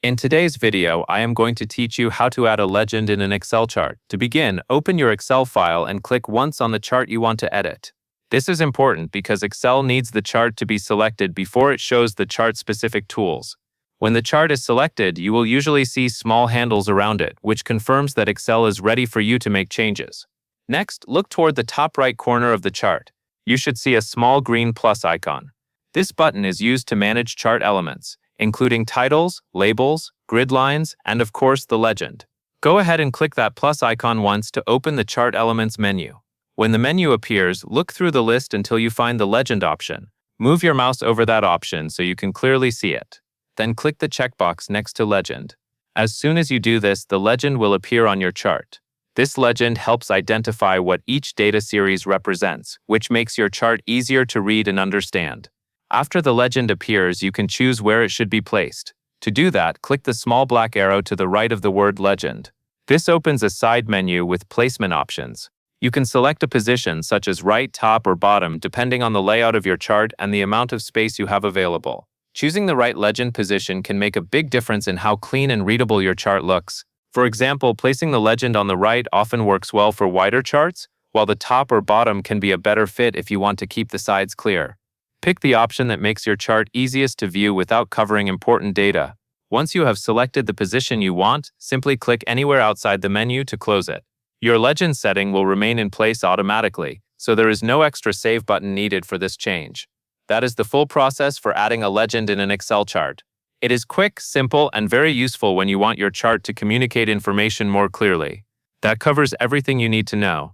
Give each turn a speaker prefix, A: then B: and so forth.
A: In today's video, I am going to teach you how to add a legend in an Excel chart. To begin, open your Excel file and click once on the chart you want to edit. This is important because Excel needs the chart to be selected before it shows the chart-specific tools. When the chart is selected, you will usually see small handles around it, which confirms that Excel is ready for you to make changes. Next, look toward the top right corner of the chart. You should see a small green plus icon. This button is used to manage chart elements, including titles, labels, grid lines, and of course the legend. Go ahead and click that plus icon once to open the Chart Elements menu. When the menu appears, look through the list until you find the legend option. Move your mouse over that option so you can clearly see it. Then click the checkbox next to Legend. As soon as you do this, the legend will appear on your chart. This legend helps identify what each data series represents, which makes your chart easier to read and understand. After the legend appears, you can choose where it should be placed. To do that, click the small black arrow to the right of the word Legend. This opens a side menu with placement options. You can select a position such as right, top, or bottom depending on the layout of your chart and the amount of space you have available. Choosing the right legend position can make a big difference in how clean and readable your chart looks. For example, placing the legend on the right often works well for wider charts, while the top or bottom can be a better fit if you want to keep the sides clear. Pick the option that makes your chart easiest to view without covering important data. Once you have selected the position you want, simply click anywhere outside the menu to close it. Your legend setting will remain in place automatically, so there is no extra save button needed for this change. That is the full process for adding a legend in an Excel chart. It is quick, simple, and very useful when you want your chart to communicate information more clearly. That covers everything you need to know.